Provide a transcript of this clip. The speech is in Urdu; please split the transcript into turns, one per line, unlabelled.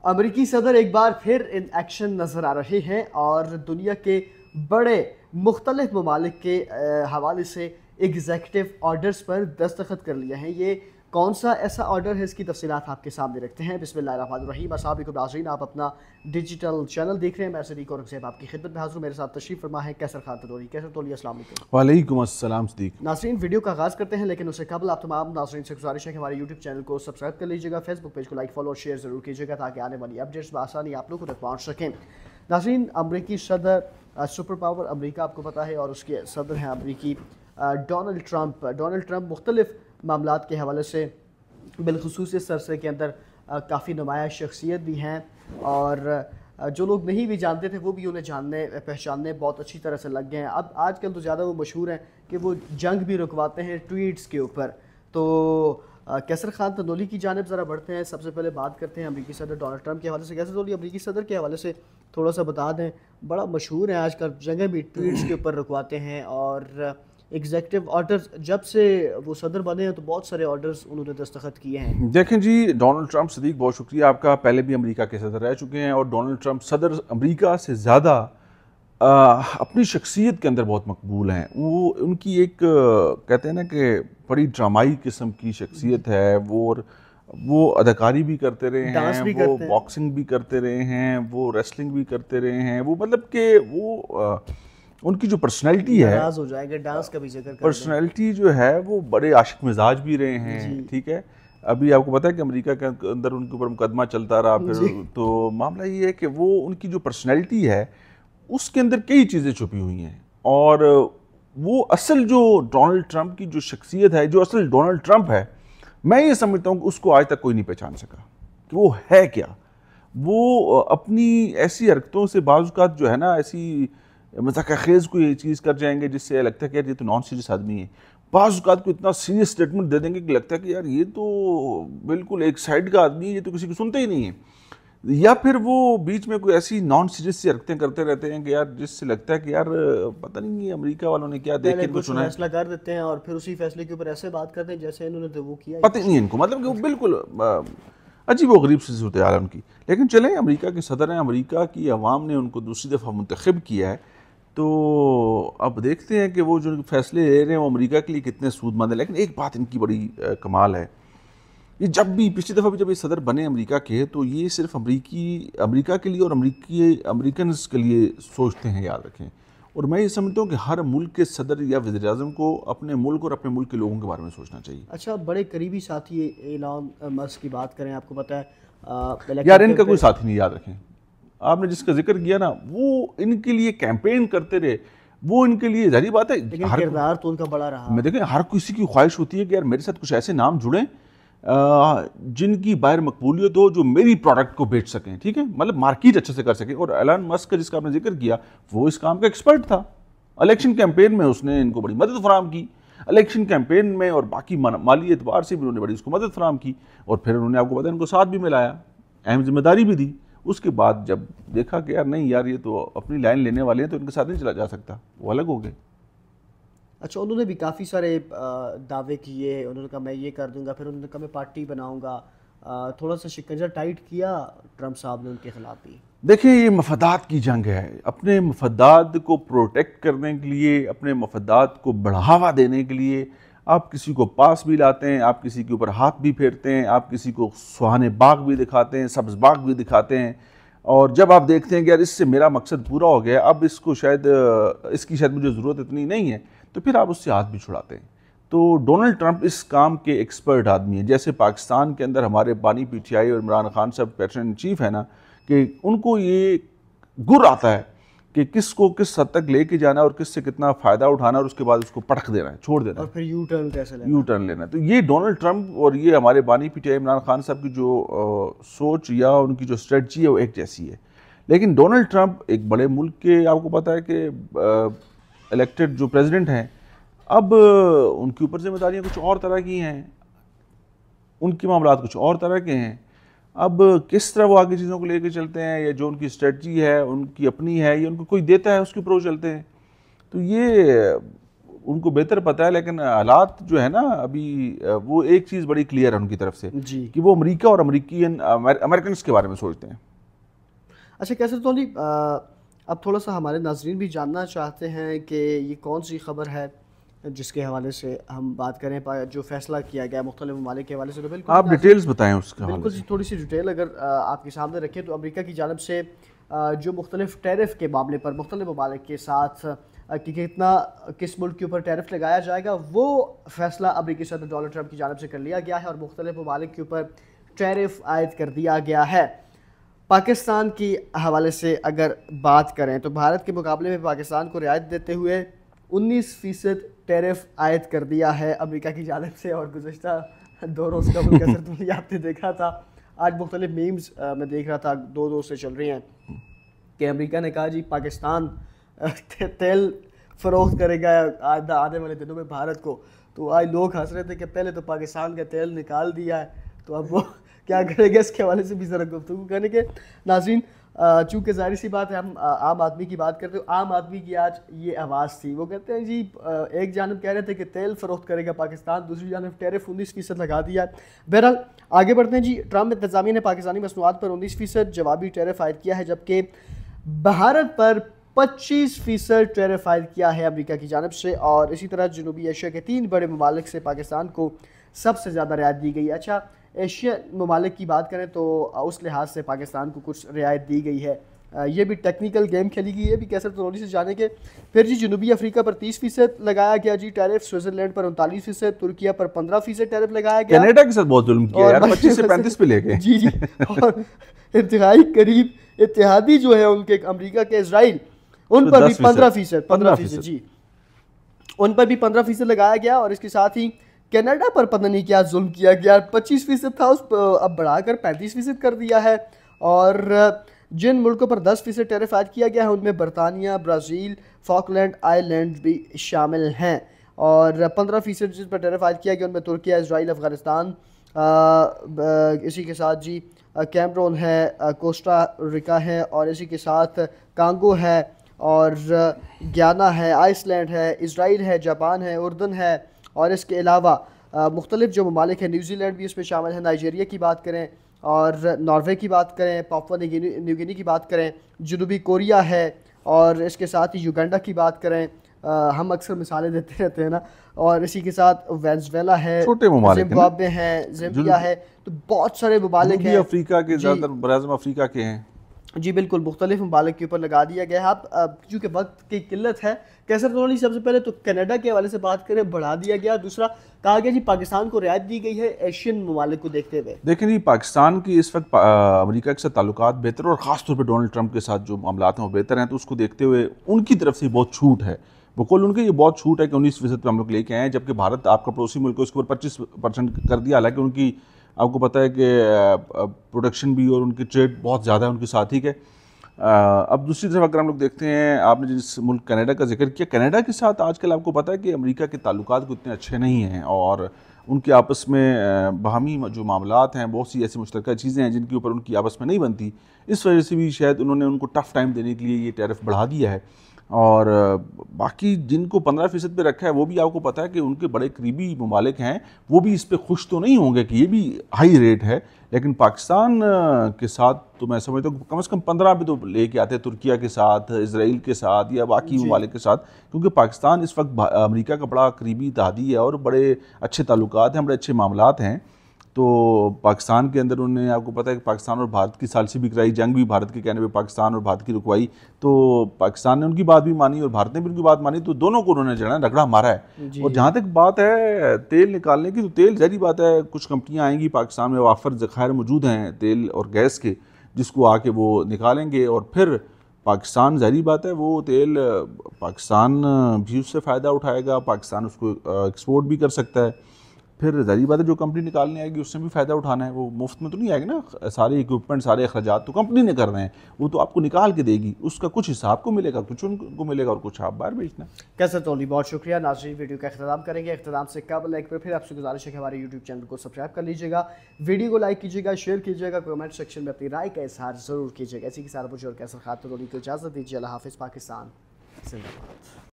امریکی صدر ایک بار پھر ان ایکشن نظر آ رہے ہیں اور دنیا کے بڑے مختلف ممالک کے حوالے سے ایگزیکٹو آرڈرز پر دستخط کر لیے ہیں۔ یہ کون سا ایسا آرڈر ہے، اس کی تفصیلات آپ کے سامنے رکھتے ہیں۔ بسم اللہ الرحمن الرحیم۔ السلام علیکم ناظرین، آپ اپنا ڈیجیٹل چینل دیکھ رہے ہیں۔ میں صدیق اور رقیب آپ کی خدمت میں حاضر ہوں۔ میرے ساتھ تشریف فرما ہے کیسر خان تنوری۔ کیسر تولی، السلام علیکم۔
وعلیکم السلام صدیق۔
ناظرین، ویڈیو کا آغاز کرتے ہیں، لیکن اس سے قبل آپ تمام ناظرین سے گزارش ہے کہ ہمارے یوٹیوب چینل کو سبسکرائب کر لیجیے گا، فیس بک پیج کو لائک، فالو اور شیئر ضرور کیجیے گا تاکہ آنے والی اپڈیٹس بآسانی آپ لوگوں تک پہنچ سکیں۔ ناظرین، امریکی صدر سپر پاور امریکہ آپ کو پتہ ہے، اور اس کے صدر ہیں امریکی ڈونلڈ ٹرمپ۔ ڈونلڈ ٹرمپ مختلف معاملات کے حوالے سے بالخصوص اس عرصے کے اندر کافی نمایاں شخصیت بھی ہیں، اور جو لوگ نہیں بھی جانتے تھے وہ بھی انہیں جاننے پہچاننے بہت اچھی طرح سے لگ گئے ہیں۔ اب آج کل تو زیادہ وہ مشہور ہیں کہ وہ جنگ بھی رکواتے ہیں ٹویٹس کے اوپر۔ تو کیسر خان تنولی کی جانب ذرا بڑھتے ہیں۔ سب سے پہلے بات کرتے ہیں امریکی صدر ڈونلڈ ٹرمپ کے حوالے سے۔ کیسر تولی، امریکی صدر کے حوالے سے تھوڑا سا بتا دیں۔ بڑا مشہور ہیں آج کل، جنگیں بھی ٹویٹس کے اوپر رکواتے ہیں، اور ایگزیکٹو آرڈرز جب سے وہ صدر بنے ہیں تو بہت سارے آرڈرز انہوں نے دستخط کیے ہیں۔
دیکھیں جی، ڈونلڈ ٹرمپ صدیق بہت شکریہ آپ کا، پہلے بھی امریکہ کے صدر رہ چکے ہیں، اور ڈونلڈ ٹرمپ صدر امریکہ سے زیادہ اپنی شخصیت کے اندر بہت مقبول ہیں۔ وہ ان کی ایک کہتے ہیں نا کہ بڑی ڈرامائی قسم کی شخصیت ہے۔ وہ اداکاری بھی کرتے رہے ہیں، وہ باکسنگ بھی کرتے رہے ہیں، وہ ریسلنگ بھی کرتے رہے ہیں۔ وہ مطلب کہ وہ ان کی جو پرسنالٹی ہے،
ہو جائے گا ڈانس کا بھی ذکر کریں،
پرسنالٹی جو ہے وہ بڑے عاشق مزاج بھی رہے ہیں، ٹھیک ہے۔ ابھی آپ کو پتہ ہے کہ امریکہ کے اندر ان کے اوپر مقدمہ چلتا رہا، پھر تو معاملہ یہ ہے کہ وہ ان کی جو پرسنالٹی ہے اس کے اندر کئی چیزیں چھپی ہوئی ہیں، اور وہ اصل جو ڈونلڈ ٹرمپ کی جو شخصیت ہے، جو اصل ڈونلڈ ٹرمپ ہے، میں یہ سمجھتا ہوں کہ اس کو آج تک کوئی نہیں پہچان سکا کہ وہ ہے کیا۔ وہ اپنی ایسی حرکتوں سے بعض اوقات جو ہے نا، ایسی مذاق خیز کوئی چیز کر جائیں گے جس سے لگتا ہے کہ یار یہ تو نان سیریس آدمی ہے۔ بعض اوقات کو اتنا سیریس سٹیٹمنٹ دے دیں گے کہ لگتا ہے کہ یار یہ تو بالکل ایک سائیڈ کا آدمی ہے، یہ تو کسی کو سنتے ہی نہیں ہے۔ یا پھر وہ بیچ میں کوئی ایسی نان سیریس سی حرکتیں کرتے رہتے ہیں کہ یار جس سے لگتا ہے کہ یار پتہ نہیں یہ امریکہ والوں نے کیا دیکھ کے کچھ سنا ہے،
فیصلہ کر دیتے ہیں اور پھر اسی فیصلے کے اوپر ایسے بات کرتے ہیں جیسے انہوں نے تو وہ کیا،
پتہ نہیں ان کو، مطلب کہ وہ بالکل عجیب و غریب سی صورتحال ہے ان کی۔ لیکن چلیں، امریکہ کے صدر ہیں، امریکہ کی عوام نے ان کو دوسری دفعہ منتخب کیا ہے، تو اب دیکھتے ہیں کہ وہ جو فیصلے لے رہے ہیں وہ امریکہ کے لیے کتنے سود مند ہے۔ لیکن ایک بات ان کی بڑی کمال ہے، یہ جب بھی پچھلی دفعہ بھی جب یہ صدر بنے امریکہ کے، تو یہ صرف امریکہ کے لیے اور امریکنز کے لیے سوچتے ہیں، یاد رکھیں۔ اور میں یہ سمجھتا ہوں کہ ہر ملک کے صدر یا وزیر اعظم کو اپنے ملک اور اپنے ملک کے لوگوں کے بارے میں سوچنا چاہیے۔
اچھا، بڑے قریبی ساتھی ایلان مسک کی بات کریں، آپ کو پتہ ہے
یار ان کا کوئی ساتھی نہیں، یاد رکھیں۔ آپ نے جس کا ذکر کیا نا، وہ ان کے لیے کیمپین کرتے رہے، وہ ان کے لیے ظاہری بات ہے،
کردار تو ان کا بڑا رہا۔
میں دیکھیں ہر کسی کی خواہش ہوتی ہے کہ یار میرے ساتھ کچھ ایسے نام جڑیں جن کی باہر مقبولیت ہو، جو میری پروڈکٹ کو بیچ سکیں، ٹھیک ہے، مطلب مارکیٹ اچھے سے کر سکیں۔ اور ایلان مسک کا جس کا آپ نے ذکر کیا، وہ اس کام کا ایکسپرٹ تھا۔ الیکشن کیمپین میں اس نے ان کو بڑی مدد فراہم کی، الیکشن کیمپین میں اور باقی مالی اعتبار سے بھی انہوں نے بڑی اس کو مدد فراہم کی، اور پھر انہوں نے آپ کو پتہ ہے ان کو ساتھ بھی ملایا، اہم ذمہ داری بھی دی۔ اس کے بعد جب دیکھا کہ یار نہیں یار یہ تو اپنی لائن لینے والے ہیں، تو ان کے ساتھ نہیں چلا جا سکتا، وہ الگ ہو گئے۔
اچھا، انہوں نے بھی کافی سارے دعوے کیے، انہوں نے کہا میں یہ کر دوں گا، پھر انہوں نے کہا میں پارٹی بناؤں گا، تھوڑا سا شکنجہ ٹائٹ کیا ٹرمپ صاحب نے ان کے خلاف بھی۔
دیکھیں یہ مفادات کی جنگ ہے، اپنے مفادات کو پروٹیکٹ کرنے کے لیے، اپنے مفادات کو بڑھاوا دینے کے لیے آپ کسی کو پاس بھی لاتے ہیں، آپ کسی کے اوپر ہاتھ بھی پھیرتے ہیں، آپ کسی کو سہانے باغ بھی دکھاتے ہیں، سبز باغ بھی دکھاتے ہیں، اور جب آپ دیکھتے ہیں کہ یار اس سے میرا مقصد پورا ہو گیا، اب اس کی شاید مجھے ضرورت اتنی نہیں ہے، تو پھر آپ اس سے ہاتھ بھی چھڑاتے ہیں۔ تو ڈونلڈ ٹرمپ اس کام کے ایکسپرٹ آدمی ہیں۔ جیسے پاکستان کے اندر ہمارے بانی پی ٹی آئی اور عمران خان صاحب پیٹرن ان چیف ہے نا، کہ ان کو یہ گر آتا ہے کہ کس کو کس حد تک لے کے جانا اور کس سے کتنا فائدہ اٹھانا، اور اس کے بعد اس کو پٹخ دینا ہے، چھوڑ دینا ہے،
اور پھر یو ٹرن کیسے لینا،
یو ٹرن لینا ہے۔ تو یہ ڈونلڈ ٹرمپ اور یہ ہمارے بانی P T I Imran Khan صاحب کی جو سوچ یا ان کی جو اسٹریٹجی ہے وہ ایک جیسی ہے۔ لیکن ڈونلڈ ٹرمپ ایک بڑے ملک کے، آپ کو پتہ ہے کہ الیکٹڈ جو پریزیڈنٹ ہیں، اب ان کے اوپر ذمہ داریاں کچھ اور طرح کی ہیں، ان کے معاملات کچھ اور طرح کے ہیں۔ اب کس طرح وہ آگے چیزوں کو لے کے چلتے ہیں، یا جو ان کی اسٹریٹجی ہے ان کی اپنی ہے، یا ان کو کوئی دیتا ہے اس کے اوپر وہ چلتے ہیں، تو یہ ان کو بہتر پتہ ہے، لیکن حالات جو ہے نا ابھی وہ ایک چیز بڑی کلیئر ہے ان کی طرف سے کہ وہ امریکہ اور امریکنس کے بارے میں سوچتے ہیں.
اچھا کیسر تولی، اب تھوڑا سا ہمارے ناظرین بھی جاننا چاہتے ہیں کہ یہ کون سی خبر ہے جس کے حوالے سے ہم بات کریں، جو فیصلہ کیا گیا مختلف ممالک کے حوالے سے. تو بالکل
آپ ڈیٹیلز بتائیں اس کے حوالے سے.
بالکل تھوڑی سی ڈیٹیل اگر آپ کے سامنے رکھیں تو امریکہ کی جانب سے جو مختلف ٹیرف کے معاملے پر مختلف ممالک کے ساتھ کہ کتنا کس ملک کے اوپر ٹیرف لگایا جائے گا، وہ فیصلہ امریکی صدر ڈونلڈ ٹرمپ کی جانب سے کر لیا گیا ہے اور مختلف ممالک کے اوپر ٹیرف عائد کر دیا گیا ہے. پاکستان کی حوالے سے اگر بات کریں تو بھارت کے مقابلے میں پاکستان کو رعایت دیتے ہوئے 19% ٹیرف عائد کر دیا ہے امریکہ کی جانب سے. اور گزشتہ 2 روز قبل کیسر تولی آپ نے دیکھا تھا، آج مختلف میمز میں دیکھ رہا تھا 2 روز سے چل رہی ہیں کہ امریکہ نے کہا جی پاکستان تیل فروخت کرے گا آنے والے دنوں میں بھارت کو. تو آج لوگ ہنس رہے تھے کہ پہلے تو پاکستان کا تیل نکال دیا ہے تو اب وہ کیا کرے گا. اس کے حوالے سے بھی ذرا گفتگو کرنے کے. ناظرین چونکہ ظاہر سی بات ہے ہم عام آدمی کی بات کرتے ہیں، عام آدمی کی آج یہ آواز تھی. وہ کہتے ہیں جی ایک جانب کہہ رہے تھے کہ تیل فروخت کرے گا پاکستان، دوسری جانب ٹیرف 19% لگا دیا ہے. بہرحال آگے بڑھتے ہیں جی. ٹرمپ انتظامیہ نے پاکستانی مصنوعات پر 19% جوابی ٹیرف عائد کیا ہے، جبکہ بھارت پر 25% ٹیرف عائد کیا ہے امریکہ کی جانب سے. اور اسی طرح جنوبی ایشیا کے 3 بڑے ممالک سے پاکستان کو سب سے زیادہ رعایت دی گئی ہے. اچھا ایشین ممالک کی بات کریں تو اس لحاظ سے پاکستان کو کچھ رعایت دی گئی ہے. یہ بھی ٹیکنیکل گیم کھیلی گئی ہے بھی کیسر تونی سے جانے کے. پھر جی جنوبی افریقہ پر 30% لگایا گیا جی ٹیرف، سوئٹزرلینڈ پر 39%، ترکیہ پر 15% ٹیرف لگایا گیا.
کینیڈا کے ساتھ بہت ظلم کیا یار، 25 سے 35 پہ لے گئے.
جی جی. اور انتہائی قریب اتحادی جو ہے ان کے امریکہ کے اسرائیل، ان پر بھی 15% جی ان پر بھی 15% لگایا گیا. اور اس کے ساتھ ہی کینیڈا پر پتہ نہیں کیا ظلم کیا گیا، 25% تھا اس اب بڑھا کر 35% کر دیا ہے. اور جن ملکوں پر 10% ٹیرف عائد کیا گیا ہے ان میں برطانیہ، برازیل، فاکلینڈ آئیلینڈ بھی شامل ہیں. اور 15% جس پر ٹیرف عائد کیا گیا ان میں ترکیہ، اسرائیل، افغانستان، اسی کے ساتھ جی کیمرون ہے، کوسٹا ریکا ہے، اور اسی کے ساتھ کانگو ہے، اور گیانا ہے، آئس لینڈ ہے، اسرائیل ہے، جاپان ہے، اردن ہے. اور اس کے علاوہ مختلف جو ممالک ہیں، نیوزی لینڈ بھی اس میں شامل ہے. نائجیریا کی بات کریں اور ناروے کی بات کریں، پاپوا نیو گینی کی بات کریں، جنوبی کوریا ہے، اور اس کے ساتھ ہی یوگنڈا کی بات کریں. ہم اکثر مثالیں دیتے رہتے ہیں نا. اور اسی کے ساتھ وینزویلا ہے، زمبابوے ہے، زیمبیا ہے. تو بہت سارے ممالک ہیں
افریقہ کے، زیادہ تر براعظم افریقہ کے ہیں
جی. بالکل مختلف ممالک کے اوپر لگا دیا گیا ہے. اب چونکہ وقت کی قلت ہے کیسر تونی سب سے پہلے تو کینیڈا کے حوالے سے بات کریں، بڑھا دیا گیا. دوسرا کہا گیا جی پاکستان کو رعایت دی گئی ہے ایشین ممالک کو دیکھتے ہوئے.
دیکھیں جی پاکستان کی اس وقت امریکہ کے ساتھ تعلقات بہتر، اور خاص طور پہ ڈونلڈ ٹرمپ کے ساتھ جو معاملات ہیں وہ بہتر ہیں. تو اس کو دیکھتے ہوئے ان کی طرف سے بہت چھوٹ ہے، بقول ان کے یہ بہت چھوٹ ہے کہ 19% پہ ہم لوگ لے کے آئے ہیں. جبکہ بھارت آپ کا پڑوسی ملک ہے، اس کے اوپر 25% کر دیا. حالانکہ ان کی آپ کو پتہ ہے کہ پروڈکشن بھی اور ان کی ٹریڈ بہت زیادہ ہے ان کے ساتھ. ٹھیک ہے. اب دوسری طرف اگر ہم لوگ دیکھتے ہیں، آپ نے جس ملک کینیڈا کا ذکر کیا، کینیڈا کے ساتھ آج کل آپ کو پتہ ہے کہ امریکہ کے تعلقات کو اتنے اچھے نہیں ہیں، اور ان کے آپس میں باہمی جو معاملات ہیں، بہت سی ایسی مشترکہ چیزیں ہیں جن کے اوپر ان کی آپس میں نہیں بنتی. اس وجہ سے بھی شاید انہوں نے ان کو ٹف ٹائم دینے کے لیے یہ ٹیرف بڑھا دیا ہے. اور باقی جن کو 15% پہ رکھا ہے وہ بھی آپ کو پتہ ہے کہ ان کے بڑے قریبی ممالک ہیں، وہ بھی اس پہ خوش تو نہیں ہوں گے کہ یہ بھی ہائی ریٹ ہے. لیکن پاکستان کے ساتھ تو میں سمجھتا ہوں کم از کم 15 پہ تو لے کے آتے ہیں، ترکیہ کے ساتھ، اسرائیل کے ساتھ، یا باقی ممالک کے ساتھ. کیونکہ پاکستان اس وقت امریکہ کا بڑا قریبی اتحادی ہے اور بڑے اچھے تعلقات ہیں، بڑے اچھے معاملات ہیں. تو پاکستان کے اندر انہوں نے آپ کو پتہ ہے کہ پاکستان اور بھارت کی ثالثی بھی کرائی، جنگ بھی بھارت کے کہنے پہ پاکستان اور بھارت کی رکوائی. تو پاکستان نے ان کی بات بھی مانی اور بھارت نے بھی ان کی بات مانی. تو دونوں کو انہوں نے جو ہے نا رگڑا مارا ہے. اور جہاں تک بات ہے تیل نکالنے کی، تو تیل ظاہری بات ہے کچھ کمپنیاں آئیں گی پاکستان میں، وافر ذخائر موجود ہیں تیل اور گیس کے، جس کو آ کے وہ نکالیں گے. اور پھر پاکستان ظاہری بات ہے وہ تیل پاکستان بھی اس سے فائدہ اٹھائے گا، پاکستان اس کو ایکسپورٹ بھی کر سکتا ہے. پھر ظاہری بات ہے جو کمپنی نکالنے آئے گی اس سے بھی فائدہ اٹھانا ہے. وہ مفت میں تو نہیں آئے گی نا، سارے اکوپمنٹ، سارے اخراجات تو کمپنی نے کر رہے ہیں، وہ تو آپ کو نکال کے دے گی. اس کا کچھ حساب کو ملے گا، کچھ ان کو ملے گا، اور کچھ آپ باہر بیچنا.
کیسر تولی بہت شکریہ. ناظرین ویڈیو کا اختتام کریں گے. اختتام سے قبل ایک بار پھر آپ سے گزارش ہے کہ ہمارے یوٹیوب چینل کو سبسکرائب کر لیجیے گا، ویڈیو کو لائک کیجیے گا، شیئر کیجیے گا، کمنٹ سیکشن میں اپنی رائے کا اظہار ضرور کیجیے گا. اسی کے ساتھ مجھے اور کیسر خاتون کو اجازت دیجیے. اللہ حافظ. پاکستان زندہ باد.